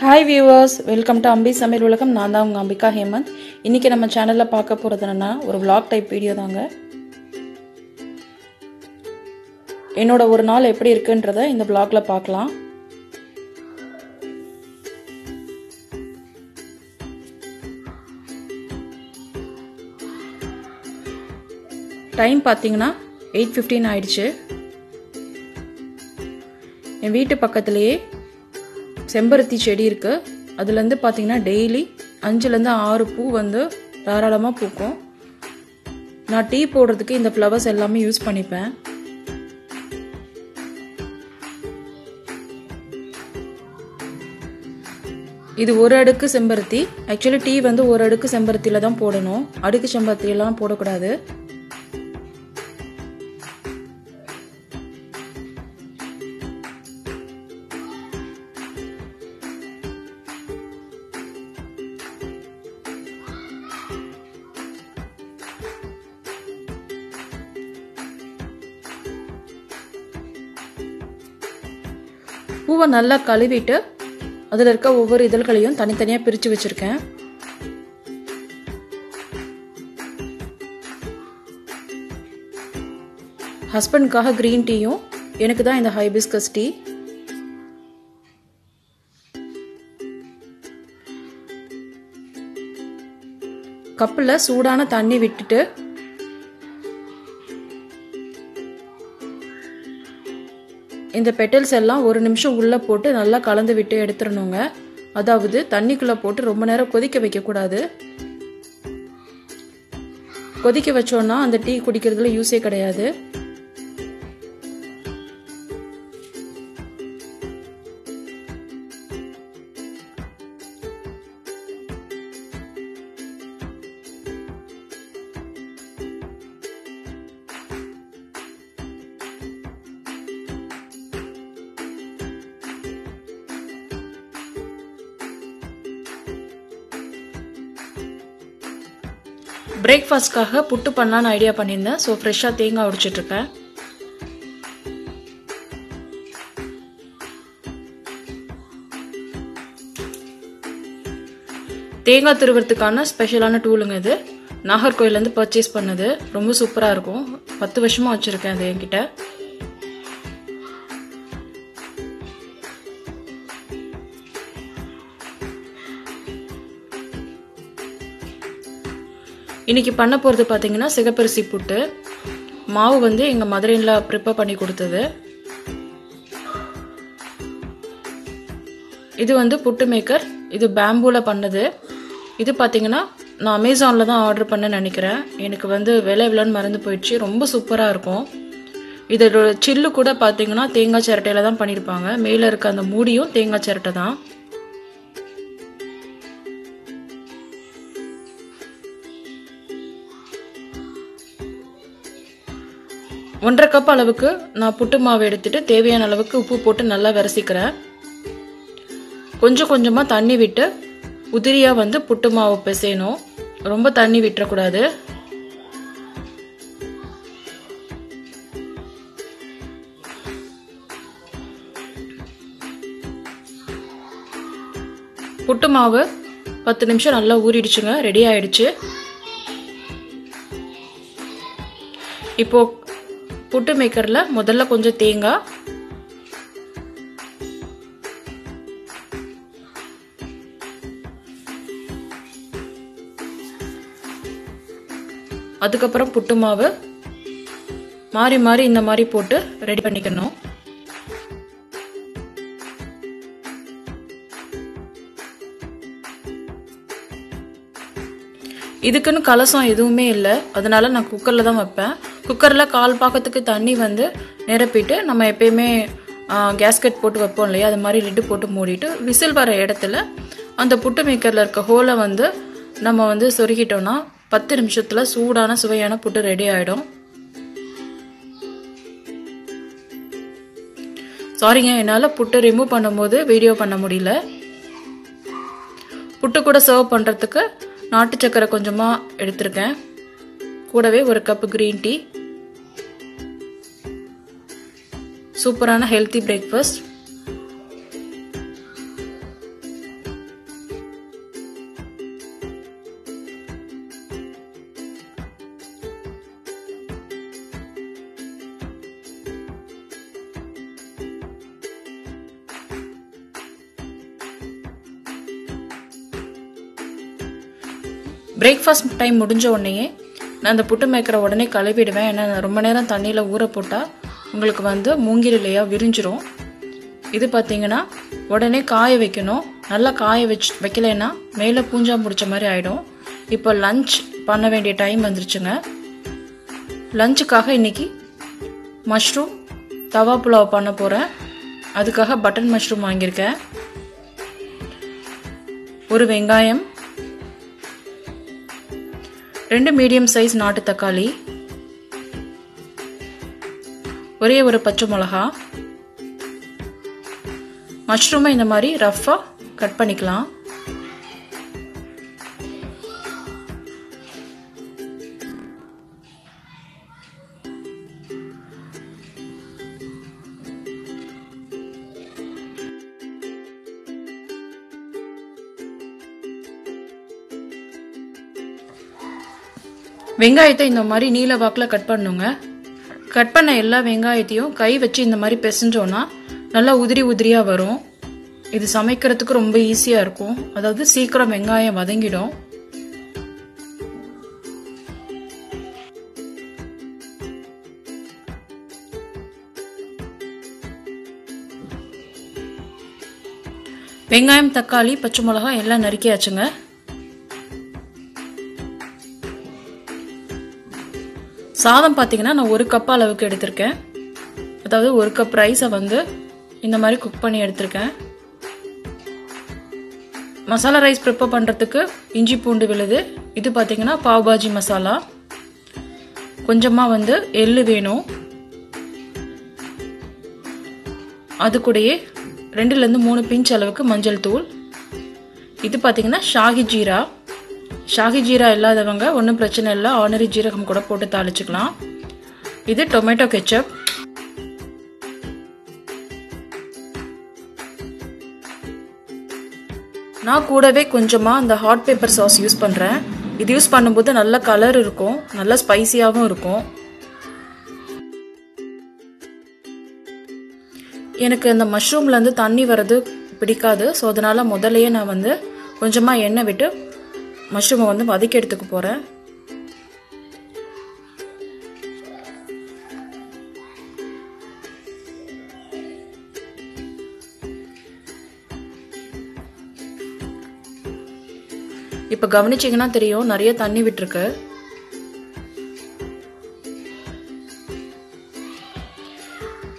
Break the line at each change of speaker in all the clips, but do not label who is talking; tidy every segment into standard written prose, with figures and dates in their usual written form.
Hi viewers, welcome to Ambi Samir Ulakam. நான் தான் உங்க அம்பிகா ஹேமந்த். இன்னைக்கு நம்ம சேனல்ல பார்க்க போறது என்னன்னா ஒரு vlog டைப் வீடியோ தாங்க. என்னோட ஒரு நாள் எப்படி இருக்குன்றதை இந்த vlogல பார்க்கலாம். டைம் பாத்தீங்கன்னா 8:15 ஆயிடுச்சு. என் வீட்டு பக்கத்துலயே செம்பருத்தி செடி இருக்கு. அதுல இருந்து பாத்தீங்கன்னா டெய்லி 5 ல இருந்து 6 பூ வந்து தாராளமா பூக்கும். நான் டீ போடுறதுக்கு இந்த ஃப்ளவர்ஸ் எல்லாமே யூஸ் பண்ணிப்பேன். இது ஒரு அடுக்கு செம்பருத்தி. ஆக்சுவலி டீ வந்து ஒரு அடுக்கு செம்பருத்தில தான் போடணும். அடுக்கு செம்பருத்தி எல்லாம் போடக்கூடாது. பூவை நல்லா கழுவிட்டு அதில் இருக்க ஒவ்வொரு இதழ்களையும் தனித்தனியாக பிரித்து வச்சிருக்கேன். ஹஸ்பண்டுக்காக கிரீன் டீயும் எனக்கு தான் இந்த ஹைபிஸ்கஸ் டீ. கப்பில் சூடான தண்ணி விட்டுட்டு இந்த பெட்டல்ஸ் எல்லாம் ஒரு நிமிஷம் உள்ள போட்டு நல்லா கலந்து விட்டு எடுத்துடணுங்க. அதாவது தண்ணிக்குள்ள போட்டு ரொம்ப நேரம் கொதிக்க வைக்க கூடாது. கொதிக்க வச்சோம்னா அந்த டீ குடிக்கிறதுல யூஸே கிடையாது. பிரேக்ஃபாஸ்ட்காக புட்டு பண்ணலான்னு ஐடியா பண்ணியிருந்தேன். ஸோ ஃப்ரெஷ்ஷாக தேங்காய் உடைச்சிட்ருக்கேன். தேங்காய் துருவறதுக்கான ஸ்பெஷலான டூலுங்க இது. நாகர்கோயிலேருந்து பர்ச்சேஸ் பண்ணது. ரொம்ப சூப்பராக இருக்கும். 10 வருஷமாக வச்சுருக்கேன் அது என்கிட்ட. இன்னைக்கு பண்ண போகிறது பார்த்தீங்கன்னா சிகப்பரிசி புட்டு. மாவு வந்து எங்கள் மதுரையில் ப்ரிப்பேர் பண்ணி கொடுத்தது. இது வந்து புட்டு மேக்கர். இது பேம்பூவில் பண்ணது. இது பார்த்தீங்கன்னா நான் அமேசானில் தான் ஆர்டர் பண்ண நினைக்கிறேன். எனக்கு வந்து விலை எவ்வளோன்னு மறந்து போயிடுச்சு. ரொம்ப சூப்பராக இருக்கும். இதோட சில்லு கூட பார்த்தீங்கன்னா தேங்காய் சிரட்டையில் தான் பண்ணியிருப்பாங்க. மேலே இருக்க அந்த மூடியும் தேங்காய் சிரட்டை தான். ஒன்றரை கப் அளவுக்கு நான் புட்டு மாவு எடுத்துட்டு தேவையான அளவுக்கு உப்பு போட்டு நல்லா விரசிக்கிறேன். கொஞ்சம் கொஞ்சமாக தண்ணி விட்டு உதிரியாக வந்து புட்டு மாவு பிசையணும். ரொம்ப தண்ணி விட்டுறக்கூடாது. புட்டு மாவு 10 நிமிஷம் நல்லா ஊறிடுச்சுங்க. ரெடி ஆயிடுச்சு. இப்போ புட்டு மேக்கர்ல முதல்ல கொஞ்சம் தேங்காய், அதுக்கப்புறம் புட்டு மாவு மாறி மாறி இந்த மாதிரி போட்டு ரெடி பண்ணிக்கணும். இதுக்குன்னு கலசம் எதுவுமே இல்லை. அதனால நான் குக்கர்ல தான் வைப்பேன். குக்கரில் 1/4 பாக்கத்துக்கு தண்ணி வந்து நிரப்பிட்டு நம்ம எப்பயுமே கேஸ்கெட் போட்டு வைப்போம் இல்லையா, அது மாதிரி லிட்டு போட்டு மூடிட்டு விசில் வர இடத்துல அந்த புட்டு மேக்கரில் இருக்க ஹோலை வந்து நம்ம வந்து சொருகிட்டோம்னா 10 நிமிஷத்தில் சூடான சுவையான புட்டு ரெடி ஆகிடும். சாரிங்க, என்னால் புட்டு ரிமூவ் பண்ணும்போது வீடியோ பண்ண முடியல. புட்டு கூட சர்வ் பண்ணுறதுக்கு நாட்டு சக்கரை கொஞ்சமாக எடுத்திருக்கேன். கூடவே 1 கப் கிரீன் டீ. சூப்பரான ஹெல்த்தி பிரேக்ஃபாஸ்ட். பிரேக்ஃபாஸ்ட் டைம் முடிஞ்ச உடனேயே நான் அந்த புட்டு மேக்கரை உடனே கழுவிடுவேன். ஏன்னா ரொம்ப நேரம் தண்ணியில் ஊற போட்டால் உங்களுக்கு வந்து மூங்கிலையாக விரிஞ்சிரும். இது பார்த்தீங்கன்னா உடனே காய வைக்கணும். நல்லா காய வைக்கலைன்னா மேலே பூஞ்சா முடிச்ச மாதிரி ஆகிடும். இப்போ லஞ்ச் பண்ண வேண்டிய டைம் வந்துருச்சுங்க. லஞ்சுக்காக இன்னைக்கு மஷ்ரூம் தவா புலாவ் பண்ண போகிறேன். அதுக்காக பட்டன் மஷ்ரூம் வாங்கியிருக்கேன். ஒரு வெங்காயம், 2 மீடியம் சைஸ் நாட்டு தக்காளி, ஒரே ஒரு பச்சை மிளகா. மஷ்ரூமை இந்த மாதிரி ரஃபா கட் பண்ணிக்கலாம். வெங்காயத்தை இந்த மாதிரி நீல வாக்கில் கட் பண்ணுங்க. கட் பண்ண எல்லா வெங்காயத்தையும் கை வச்சு இந்த மாதிரி பிசைஞ்சோன்னா நல்லா உதிரி உதிரியாக வரும். இது சமைக்கிறதுக்கு ரொம்ப ஈஸியாக இருக்கும். அதாவது சீக்கிரம் வெங்காயம் வதங்கிடும். வெங்காயம், தக்காளி, பச்சை மிளகாய் எல்லாம் நறுக்கியாச்சுங்க. சாதம் பார்த்தீங்கன்னா நான் 1 கப் அளவுக்கு எடுத்திருக்கேன். அதாவது 1 கப் ரைஸை வந்து இந்த மாதிரி குக் பண்ணி எடுத்திருக்கேன். மசாலா ரைஸ் ப்ரிப்பேர் பண்ணுறதுக்கு இஞ்சி பூண்டு விழுது. இது பார்த்தீங்கன்னா பாவ் பாஜி மசாலா. கொஞ்சமாக வந்து எள்ளு வேணும். அது கூடயே 2லேருந்து 3 பிஞ்ச் அளவுக்கு மஞ்சள் தூள். இது பார்த்தீங்கன்னா ஷாஹி ஜீரா. ஷாஹி ஜீரா இல்லாதவங்க ஒன்றும் பிரச்சனை இல்லை, ஆர்டினரி ஜீரகம் கூட போட்டு தாளிச்சுக்கலாம். இது டொமேட்டோ கெச்சப். நான் கூடவே கொஞ்சமாக அந்த ஹாட் பெப்பர் சாஸ் யூஸ் பண்ணுறேன். இது யூஸ் பண்ணும்போது நல்ல கலர் இருக்கும், நல்ல ஸ்பைசியாகவும் இருக்கும். எனக்கு அந்த மஷ்ரூம்லேருந்து தண்ணி வர்றது பிடிக்காது. ஸோ அதனால் முதல்லையே நான் வந்து கொஞ்சமாக எண்ணெய் விட்டு மஷ்ரூமை வந்து வதக்கி எடுத்துக்க போகிறேன். இப்போ கவனிச்சிங்கன்னா தெரியும், நிறைய தண்ணி விட்டுருக்கு.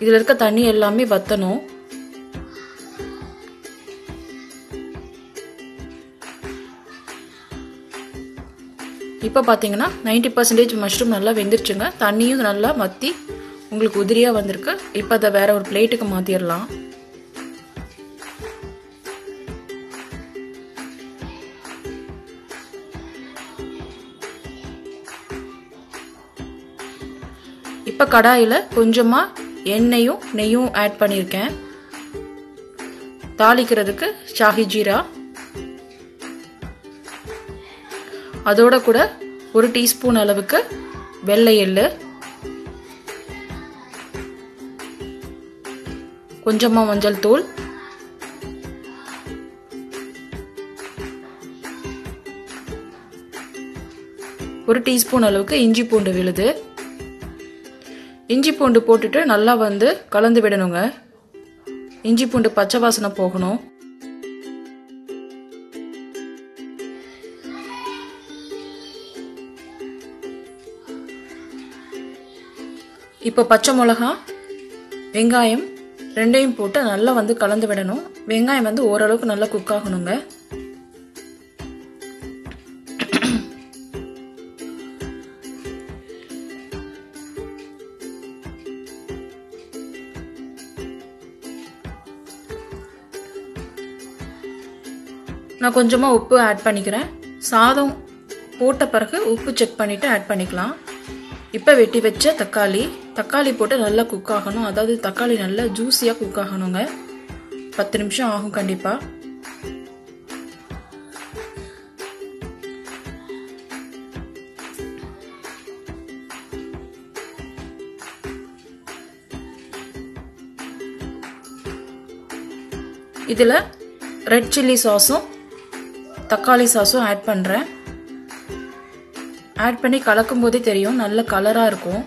இதில் இருக்க தண்ணி எல்லாமே வத்தணும். இப்போ பார்த்தீங்கன்னா 90% மஷ்ரூம் நல்லா வெந்துருச்சுங்க. தண்ணியும் நல்லா வற்றி உங்களுக்கு உதிரியாக வந்திருக்கு. இப்போ அதை வேற ஒரு பிளேட்டுக்கு மாற்றிடலாம். இப்போ கடாயில் கொஞ்சமாக எண்ணெயும் நெய்யும் ஆட் பண்ணியிருக்கேன். தாளிக்கிறதுக்கு ஷாஹி ஜீரா, அதோட கூட 1 டீஸ்பூன் அளவுக்கு வெள்ளை எள்ளு, கொஞ்சமா மஞ்சள் தூள், ஒரு டீஸ்பூன் அளவுக்கு இஞ்சி பூண்டு விழுது. இஞ்சி பூண்டு போட்டுட்டு நல்லா வந்து கலந்து விடணுங்க. இஞ்சி பூண்டு பச்சை வாசனை போகணும். இப்போ பச்சை மிளகா, வெங்காயம் 2யும் போட்டு நல்லா வந்து கலந்து விடணும். வெங்காயம் வந்து ஓரளவுக்கு நல்லா குக் ஆகணுங்க. நான் கொஞ்சமாக உப்பு ஆட் பண்ணிக்கிறேன். சாதம் போட்ட பிறகு உப்பு செக் பண்ணிவிட்டு ஆட் பண்ணிக்கலாம். இப்போ வெட்டி வச்ச தக்காளி போட்டு நல்லா குக் ஆகணும். அதாவது தக்காளி நல்லா ஜூஸியாக குக் ஆகணுங்க. 10 நிமிஷம் ஆகும் கண்டிப்பாக. இதில் ரெட் சில்லி சாஸும் தக்காளி சாஸும் ஆட் பண்ணுறேன். ஆட் பண்ணி கலக்கும் போதே தெரியும், நல்ல கலரா இருக்கும்.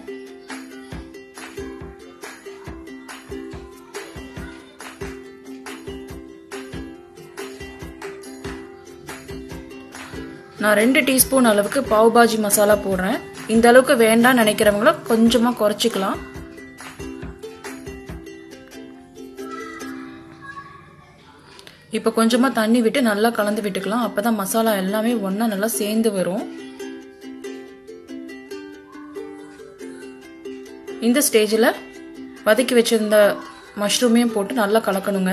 நான் 2 டீஸ்பூன் அளவுக்கு பாவ் பாஜி மசாலா போடுறேன். இந்த அளவுக்கு வேண்டாம்னு நினைக்கிறவங்கள கொஞ்சமா குறைச்சிக்கலாம். இப்போ கொஞ்சமா தண்ணி விட்டு நல்லா கலந்து விட்டுக்கலாம். அப்பதான் மசாலா எல்லாமே ஒண்ணா நல்லா சேர்ந்து வரும். இந்த ஸ்டேஜில் வதக்கி வச்சிருந்த மஷ்ரூமையும் போட்டு நல்லா கலக்கணுங்க.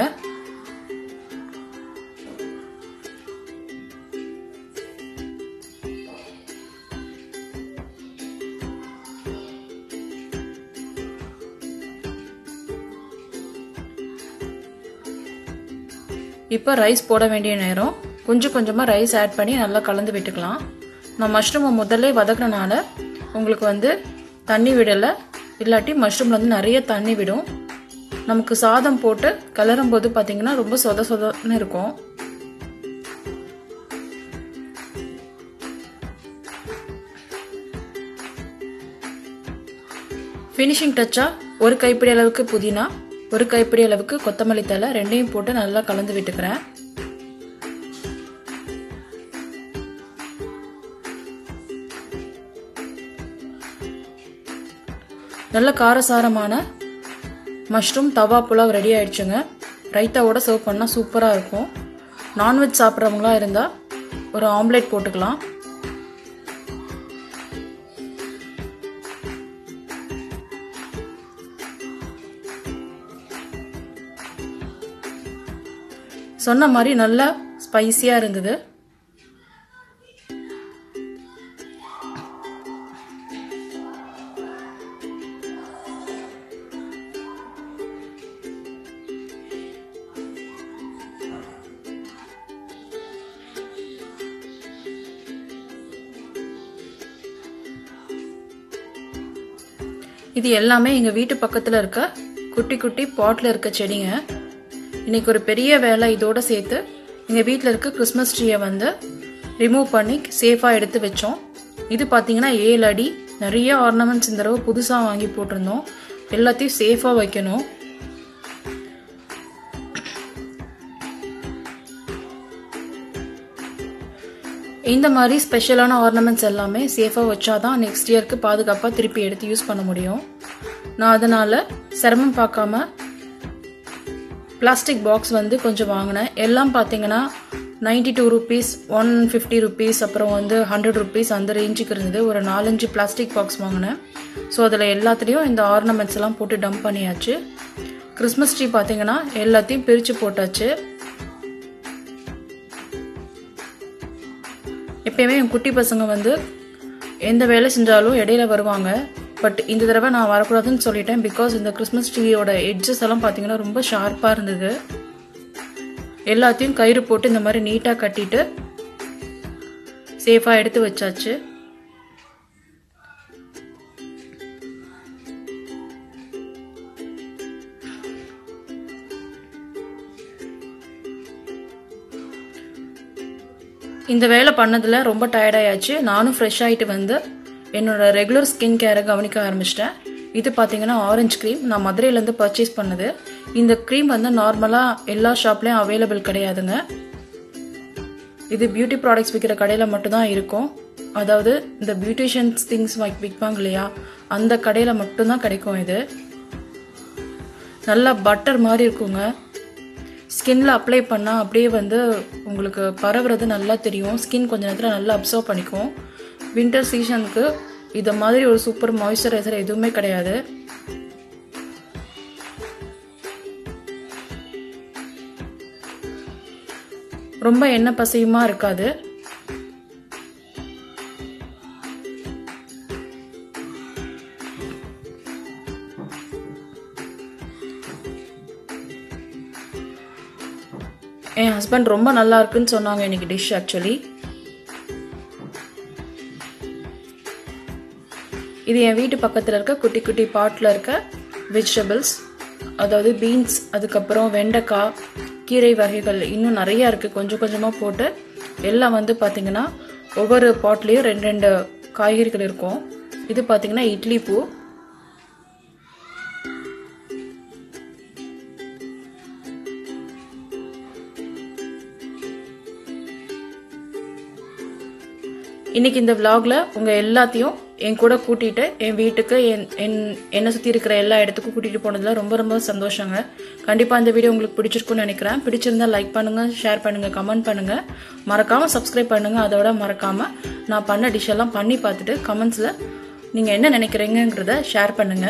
இப்போ ரைஸ் போட வேண்டிய நேரம். கொஞ்சம் கொஞ்சமாக ரைஸ் ஆட் பண்ணி நல்லா கலந்து விட்டுக்கலாம். நான் மஷ்ரூமை முதல்ல வதக்கினால உங்களுக்கு வந்து தண்ணி விடலை, இல்லாட்டி மஷ்ரூம்ல வந்து நிறைய தண்ணி விடும். நமக்கு சாதம் போட்டு கலரும் போது பார்த்தீங்கன்னா ரொம்ப சொத சொதன்னு இருக்கும். ஃபினிஷிங் டச்சா ஒரு கைப்பிடி அளவுக்கு புதினா, ஒரு கைப்பிடி அளவுக்கு கொத்தமல்லி தழை, ரெண்டையும் போட்டு நல்லா கலந்து விட்டுக்கிறேன். நல்ல காரசாரமான மஷ்ரூம் தவா புலாவ் ரெடி ஆயிடுச்சுங்க. ரைத்தாவோட சர்வ் பண்ணால் சூப்பராக இருக்கும். நான்வெஜ் சாப்பிட்றவங்களா இருந்தால் ஒரு ஆம்லேட் போட்டுக்கலாம். சொன்ன மாதிரி நல்லா ஸ்பைசியாக இருந்தது. இது எல்லாமே எங்கள் வீட்டு பக்கத்தில் இருக்க குட்டி குட்டி பாட்டில் இருக்க செடிங்க. இன்னைக்கு ஒரு பெரிய வேலை இதோட சேர்த்து எங்கள் வீட்டில் இருக்க கிறிஸ்மஸ் ட்ரீயை வந்து ரிமூவ் பண்ணி சேஃபாக எடுத்து வச்சோம். இது பார்த்தீங்கன்னா 7 அடி. நிறைய ஆர்னமெண்ட்ஸ் இந்த தடவை புதுசாக வாங்கி போட்டிருந்தோம். எல்லாத்தையும் சேஃபாக வைக்கணும். இந்த மாதிரி ஸ்பெஷலான ஆர்னமெண்ட்ஸ் எல்லாமே சேஃபாக வச்சாதான் நெக்ஸ்ட் இயர்க்கு பாதுகாப்பாக திருப்பி எடுத்து யூஸ் பண்ண முடியும். நான் அதனால் சிரமம் பார்க்காம பிளாஸ்டிக் பாக்ஸ் வந்து கொஞ்சம் வாங்கினேன். எல்லாம் பார்த்தீங்கன்னா 92 rupees, 150 rupees, அப்புறம் வந்து 100 rupees அந்த ரேஞ்சுக்கு இருந்தது. ஒரு 4-5 பிளாஸ்டிக் பாக்ஸ் வாங்கினேன். ஸோ அதில் எல்லாத்துலேயும் இந்த ஆர்னமெண்ட்ஸ் எல்லாம் போட்டு டம்ப் பண்ணியாச்சு. கிறிஸ்மஸ் ட்ரீ பார்த்தீங்கன்னா எல்லாத்தையும் பிரித்து போட்டாச்சு. எப்பயுமே என் குட்டி பசங்க வந்து எந்த வேலை செஞ்சாலும் இடையில வருவாங்க. பட் இந்த தடவை நான் வரக்கூடாதுன்னு சொல்லிட்டேன். பிகாஸ் இந்த கிறிஸ்மஸ் ட்ரீயோட எட்ஜஸ் எல்லாம் பார்த்தீங்கன்னா ரொம்ப ஷார்ப்பாக இருந்தது. எல்லாத்தையும் கயிறு போட்டு இந்த மாதிரி நீட்டாக கட்டிட்டு சேஃபாக எடுத்து வச்சாச்சு. இந்த வேலை பண்ணதில் ரொம்ப டயர்டாயாச்சு. நானும் ஃப்ரெஷ் ஆகிட்டு வந்து என்னோட ரெகுலர் ஸ்கின் கேரை கவனிக்க ஆரம்பிச்சிட்டேன். இது பார்த்தீங்கன்னா ஆரஞ்சு க்ரீம். நான் மதுரையிலேருந்து பர்ச்சேஸ் பண்ணது. இந்த க்ரீம் வந்து நார்மலாக எல்லா ஷாப்லேயும் அவைலபிள் கிடையாதுங்க. இது பியூட்டி ப்ராடக்ட்ஸ் விற்கிற கடையில் மட்டும்தான் இருக்கும். அதாவது இந்த பியூட்டிஷியன்ஸ் திங்ஸ் விற்பாங்க இல்லையா, அந்த கடையில் மட்டும்தான் கிடைக்கும். இது நல்லா பட்டர் மாதிரி இருக்குங்க. ஸ்கின்ல அப்ளை பண்ணால் அப்படியே வந்து உங்களுக்கு பரவுறது நல்லா தெரியும். ஸ்கின் கொஞ்ச நேரத்தில் நல்லா அப்சர்வ் பண்ணிக்கும். வின்டர் சீசனுக்கு இதை மாதிரி ஒரு சூப்பர் மாய்ஸ்சரைசர் எதுவுமே கிடையாது. ரொம்ப எண்ணெய் பசையுமா இருக்காது. என் ஹஸ்பண்ட் ரொம்ப நல்லா இருக்குன்னு சொன்னாங்க இன்னைக்கு டிஷ். ஆக்சுவலி இது என் வீட்டு பக்கத்தில் இருக்க குட்டி குட்டி பாட்டில் இருக்க வெஜிடபிள்ஸ், அதாவது பீன்ஸ், அதுக்கப்புறம் வெண்டைக்காய், கீரை வகைகள் இன்னும் நிறையா இருக்குது. கொஞ்சம் கொஞ்சமாக போட்டு எல்லாம் வந்து பார்த்திங்கன்னா ஒவ்வொரு பாட்லேயும் 2 காய்கறிகள் இருக்கும். இது பார்த்தீங்கன்னா இட்லி பூ. இன்னைக்கு இந்த vlogல உங்க எல்லாத்தையும் என் கூட கூட்டிட்டு என் வீட்டுக்கு என்ன சுத்தி இருக்கிற எல்லா இடத்துக்கும் கூட்டிட்டு போனதுல ரொம்ப ரொம்ப சந்தோஷங்க. கண்டிப்பா இந்த வீடியோ உங்களுக்கு பிடிச்சிருக்கும்னு நினைக்கிறேன். பிடிச்சிருந்தா லைக் பண்ணுங்க, ஷேர் பண்ணுங்க, கமெண்ட் பண்ணுங்க, மறக்காம சப்ஸ்கிரைப் பண்ணுங்க. அதோட மறக்காம நான் பண்ண டிஷ் எல்லாம் பண்ணி பார்த்துட்டு கமெண்ட்ஸ்ல நீங்க என்ன நினைக்கிறீங்கங்கறத ஷேர் பண்ணுங்க.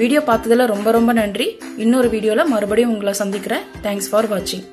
வீடியோ பார்த்ததுல ரொம்ப ரொம்ப நன்றி. இன்னொரு வீடியோல மறுபடியும் உங்களை சந்திக்கிறேன். தேங்க்ஸ் ஃபார் வாட்சிங்.